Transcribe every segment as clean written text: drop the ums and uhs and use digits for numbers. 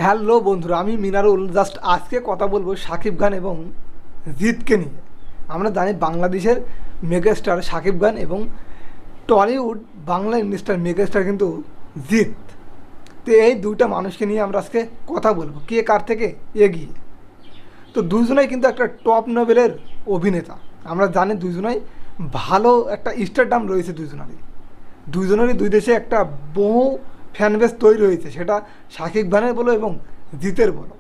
Hello বন্ধুরা, আমি Minarul. Just আজকে কথা বলবো শাকিব খান এবং জিতকে নিয়ে। আমরা জানি বাংলাদেশের মেগাস্টার শাকিব খান এবং টলিউড বাংলা ইন্ডাস্ট্রির মেগাস্টার কিন্তু জিত। তো এই দুইটা মানুষকে নিয়ে আমরা আজকে কথা বলবো, কে কার থেকে এগিয়ে। তো দুজনেই কিন্তু একটা টপ লেভেলের অভিনেতা। আমরা জানি দুজনেই ভালো একটা স্টারডাম রয়েছে দুজনেরই দুই দেশে একটা বহু ফ্যানবেস তৈরি হয়েছে, সেটা শাকিব খানের বলো এবং জিতের বলো।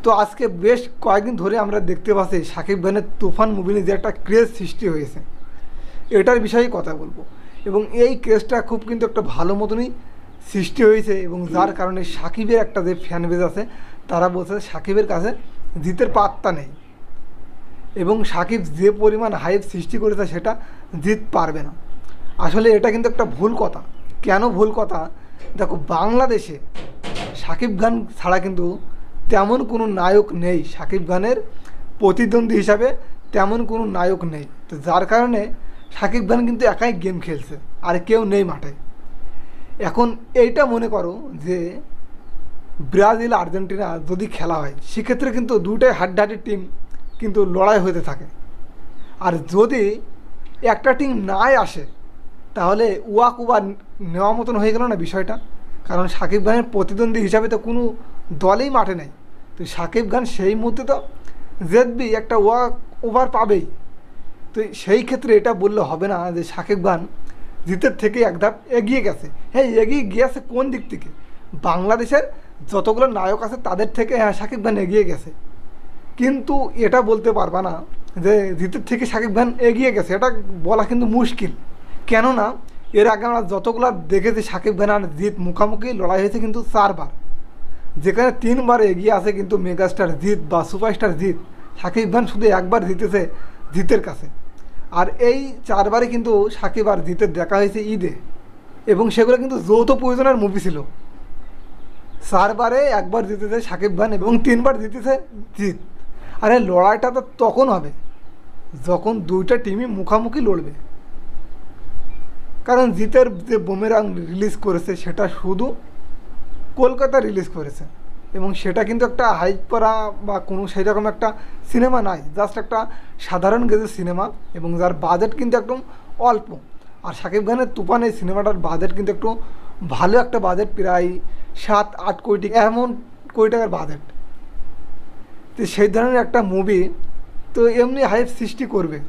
তো আজকে বেশ কয়েকদিন ধরে আমরা দেখতে পাচ্ছি শাকিব খানের তুফান মুভি নিয়ে যে একটা ক্রেজ সৃষ্টি হয়েছে, এটার বিষয়ে কথা বলবো। এবং এই ক্রেজটা খুব কিন্তু একটা ভালো মতনই সৃষ্টি হয়েছে, এবং যার কারণে শাকিবের একটা যে ফ্যানবেস আছে তারা বলছে শাকিবের কাছে জিতের পাত্তা নেই, এবং শাকিব যে পরিমাণ হাইপ সৃষ্টি করেছে সেটা জিত পারবে না। আসলে এটা কিন্তু একটা ভুল কথা। কেন ভুল কথা? দেখো, বাংলাদেশে শাকিব খান ছাড়া কিন্তু তেমন কোনো নায়ক নেই, শাকিব খানের প্রতিদ্বন্দ্বী হিসাবে তেমন কোনো নায়ক নেই। তো যার কারণে শাকিব খান কিন্তু একাই গেম খেলছে, আর কেউ নেই মাঠে। এখন এইটা মনে করো যে ব্রাজিল আর্জেন্টিনা যদি খেলা হয়, সেক্ষেত্রে কিন্তু দুটাই হাড্ডাহাড্ডি টিম কিন্তু লড়াই হতে থাকে। আর যদি একটা টিম নাই আসে, তাহলে ওয়াক ওভার নেওয়া মতন হয়ে গেল না বিষয়টা। কারণ শাকিব খানের প্রতিদ্বন্দ্বী হিসাবে তো কোনো দলেই মাঠে নেই। তো শাকিব খান সেই মুহূর্তে তো জেতবি, একটা ওয়াক ওভার পাবেই। তো সেই ক্ষেত্রে এটা বললে হবে না যে শাকিব খান জিতের থেকে এক ধাপ এগিয়ে গেছে। হ্যাঁ, এগিয়ে গিয়েছে কোন দিক থেকে? বাংলাদেশের যতগুলো নায়ক আছে তাদের থেকে হ্যাঁ শাকিব খান এগিয়ে গেছে, কিন্তু এটা বলতে পারবা না যে জিতের থেকে শাকিব খান এগিয়ে গেছে। এটা বলা কিন্তু মুশকিল। কেননা এর আগে আমরা যতগুলো দেখেছি শাকিব খান আর জিত মুখোমুখি লড়াই হয়েছে কিন্তু 4বার, যেখানে 3বার এগিয়ে আছে কিন্তু মেগাস্টার জিত বা সুপারস্টার জিত। শাকিব খান শুধু একবার জিতেছে জিতের কাছে, আর এই 4বারে কিন্তু শাকিব আর জিতের দেখা হয়েছে ঈদে, এবং সেগুলো কিন্তু যৌথ প্রয়োজনের মুভি ছিল। 4বারে একবার জিতেছে শাকিব খান এবং 3বার জিতেছে জিত। আরে লড়াইটা তো তখন হবে যখন দুইটা টিমই মুখোমুখি লড়বে। কারণ জিতের যে বুমেরাং রিলিজ করেছে সেটা শুধু কলকাতা রিলিজ করেছে, এবং সেটা কিন্তু একটা হাইপ করা বা কোনো সেই রকম একটা সিনেমা নাই, জাস্ট একটা সাধারণ গেজের সিনেমা, এবং যার বাজেট কিন্তু একদম অল্প। আর শাকিব খানের তুফান এই সিনেমাটার বাজেট কিন্তু একটু ভালো একটা বাজেট, প্রায় 7-8 কোটি এমন কোটি টাকার বাজেট। তো সেই ধরনের একটা মুভি তো এমনি হাইপ সৃষ্টি করবে।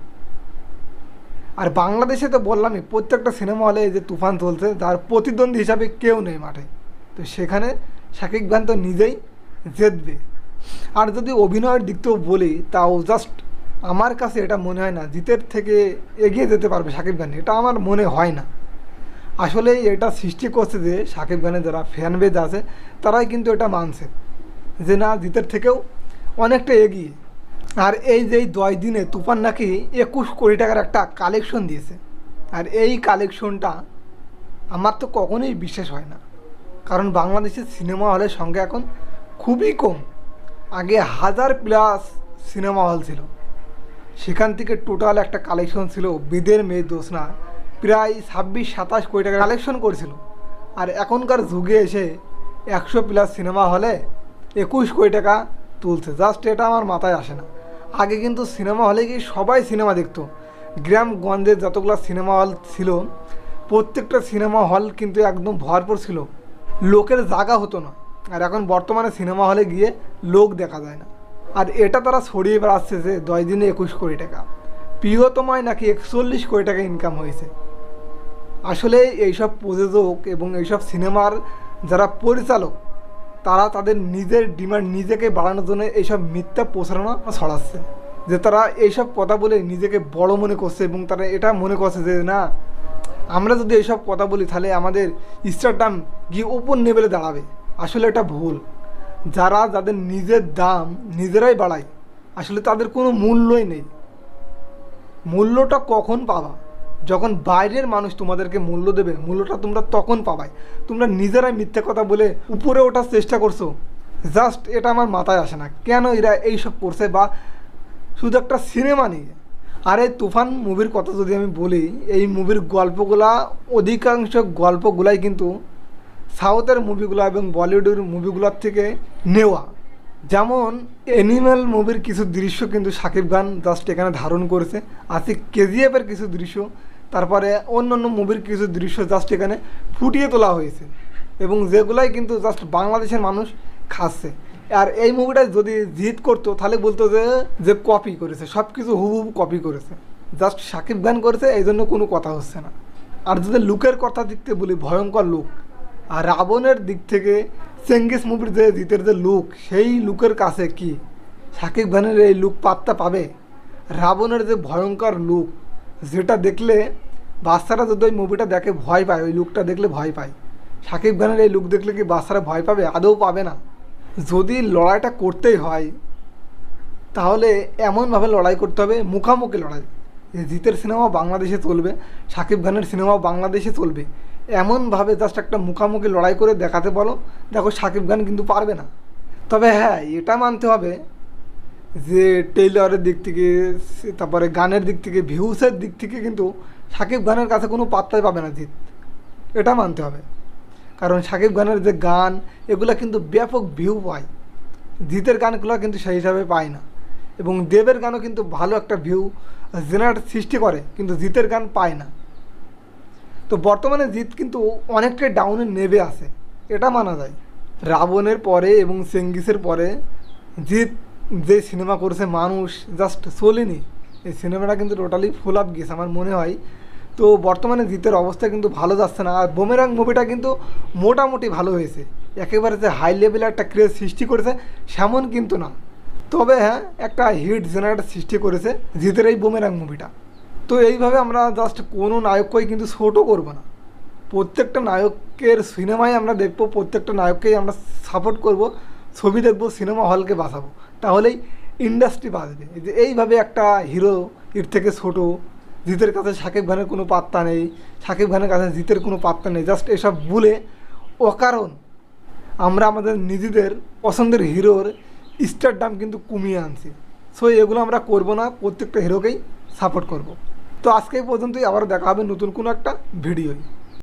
আর বাংলাদেশে তো বললামই, প্রত্যেকটা সিনেমা হলে যে তুফান চলছে, যার প্রতিদ্বন্দ্বী হিসাবে কেউ নেই মাঠে। তো সেখানে শাকিব খান তো নিজেই জিতবে। আর যদি অভিনয়ের দিক থেকেও বলি, তাও জাস্ট আমার কাছে এটা মনে হয় না জিতের থেকে এগিয়ে যেতে পারবে শাকিব খান, এটা আমার মনে হয় না। আসলে এটা সৃষ্টি করছে যে শাকিব খানের যারা ফ্যান বেজ আছে তারাই কিন্তু এটা মানছে যে না, জিতের থেকেও অনেকটা এগিয়ে। আর এই যে 10 দিনে তুফান নাকি 21 কোটি টাকার একটা কালেকশন দিয়েছে, আর এই কালেকশনটা আমার তো কখনোই বিশ্বাস হয় না। কারণ বাংলাদেশের সিনেমা হলের সংখ্যা এখন খুবই কম। আগে 1000+ সিনেমা হল ছিল, সেখান থেকে টোটাল একটা কালেকশন ছিল বিদের মেয়ে দোসনা, প্রায় 26-27 কোটি টাকা কালেকশন করেছিল। আর এখনকার যুগে এসে 100+ সিনেমা হলে 21 কোটি টাকা তুলছে, জাস্ট এটা আমার মাথায় আসে না। আগে কিন্তু সিনেমা হলে গিয়ে সবাই সিনেমা দেখতো। গ্রামগঞ্জের যতগুলো সিনেমা হল ছিল, প্রত্যেকটা সিনেমা হল কিন্তু একদম ভরপুর ছিল, লোকের জায়গা হতো না। আর এখন বর্তমানে সিনেমা হলে গিয়ে লোক দেখা যায় না। আর এটা তারা ছড়িয়ে বেড়াচ্ছে যে 10 দিনে 21 কোটি টাকা, প্রিয়তমায় নাকি 41 কোটি টাকা ইনকাম হয়েছে। আসলে এইসব প্রযোজক এবং এইসব সিনেমার যারা পরিচালক, তারা তাদের নিজের ডিমান্ড নিজেকে বাড়ানোর জন্য এইসব মিথ্যা প্রচারণা ছড়াচ্ছে, যে তারা এইসব কথা বলে নিজেকে বড় মনে করছে, এবং তারা এটা মনে করছে যে না, আমরা যদি এইসব কথা বলি তাহলে আমাদের স্টারডাম গিয়ে ওপর লেভেলে দাঁড়াবে। আসলে এটা ভুল। যাদের নিজের দাম নিজেরাই বাড়ায়, আসলে তাদের কোনো মূল্যই নেই। মূল্যটা কখন পাবা? যখন বাইরের মানুষ তোমাদেরকে মূল্য দেবে, মূল্যটা তোমরা তখন পাবাই। তোমরা নিজেরাই মিথ্যে কথা বলে উপরে ওঠার চেষ্টা করছো, জাস্ট এটা আমার মাথায় আসে না কেন এরা এইসব করছে, বা শুধু একটা সিনেমা নিয়ে। আর এই তুফান মুভির কথা যদি আমি বলি, এই মুভির গল্পগুলা, অধিকাংশ গল্পগুলাই কিন্তু সাউথের মুভিগুলো এবং বলিউডের মুভিগুলোর থেকে নেওয়া। যেমন অ্যানিম্যাল মুভির কিছু দৃশ্য কিন্তু শাকিব খান জাস্ট এখানে ধারণ করেছে, আছে কেজিএফের কিছু দৃশ্য, তারপরে অন্য অন্য মুভির কিছু দৃশ্য জাস্ট এখানে ফুটিয়ে তোলা হয়েছে এবং যেগুলাই কিন্তু জাস্ট বাংলাদেশের মানুষ খাচ্ছে। আর এই মুভিটা যদি জিত করতো তাহলে বলতো যে কপি করেছে, সব কিছু হুবহু কপি করেছে, জাস্ট শাকিব খান করেছে, এই জন্য কোনো কথা হচ্ছে না। আর যদি লুকের কথা দিক থেকে বলি, ভয়ঙ্কর লুক। আর রাবণের দিক থেকে চেঙ্গিস মুভির যে জিতের যে লুক, সেই লুকের কাছে কি শাকিব খানের এই লুক পাত্তা পাবে? রাবণের যে ভয়ঙ্কর লুক, যেটা দেখলে বাচ্চারা যদি ওই মুভিটা দেখে ভয় পায়, ওই লুকটা দেখলে ভয় পায়। শাকিব খানের এই লুক দেখলে কি বাচ্চারা ভয় পাবে? আদৌ পাবে না। যদি লড়াইটা করতেই হয় তাহলে এমনভাবে লড়াই করতে হবে, মুখামুখি লড়াই। জিতের সিনেমাও বাংলাদেশে চলবে, শাকিব খানের সিনেমাও বাংলাদেশে চলবে, এমনভাবে জাস্ট একটা মুখামুখি লড়াই করে দেখাতে বলো। দেখো শাকিব খান কিন্তু পারবে না। তবে হ্যাঁ, এটা মানতে হবে যে টেইলরের দিক থেকে, তারপরে গানের দিক থেকে, ভিউসের দিক থেকে কিন্তু শাকিব খানের কাছে কোনো পাত্তাই পাবে না জিত, এটা মানতে হবে। কারণ শাকিব খানের যে গান, এগুলো কিন্তু ব্যাপক ভিউ পায়, জিতের গানগুলো কিন্তু সেই হিসাবে পায় না। এবং দেবের গানও কিন্তু ভালো একটা ভিউ জেনারেট সৃষ্টি করে, কিন্তু জিতের গান পায় না। তো বর্তমানে জিত কিন্তু অনেকটাই ডাউনে নেমে আসে, এটা মানা যায়। রাবণের পরে এবং চেঙ্গিসের পরে জিত যে সিনেমা করেছে, মানুষ জাস্ট চলেনি, এই সিনেমাটা কিন্তু টোটালি ফুল আপ গেছে আমার মনে হয়। তো বর্তমানে জিতের অবস্থা কিন্তু ভালো যাচ্ছে না। আর বুমেরাং মুভিটা কিন্তু মোটামুটি ভালো হয়েছে, একেবারে যে হাই লেভেলে একটা ক্রেজ সৃষ্টি করেছে সেমন কিন্তু না। তবে হ্যাঁ, একটা হিট জেনারেট সৃষ্টি করেছে জিতের এই বুমেরাং মুভিটা। তো এইভাবে আমরা জাস্ট কোনো নায়ককেই কিন্তু ছোটও করবো না, প্রত্যেকটা নায়কের সিনেমায় আমরা দেখবো, প্রত্যেকটা নায়ককেই আমরা সাপোর্ট করব, ছবি দেখবো, সিনেমা হলকে বাঁচাবো, তাহলেই ইন্ডাস্ট্রি বাঁচবে। যে এইভাবে একটা হিরো এর থেকে ছোট, জিতের কাছে শাকিব খানের কোনো পাত্তা নেই, শাকিব খানের কাছে জিতের কোনো পাত্তা নেই, জাস্ট এসব বলে অকারণ আমরা আমাদের নিজেদের পছন্দের হিরোর স্টারডাম কিন্তু কমিয়ে আনছি। সো এগুলো আমরা করব না, প্রত্যেকটা হিরোকেই সাপোর্ট করব। তো আজকে এই পর্যন্তই, আবার দেখা হবে নতুন কোনো একটা ভিডিওয়।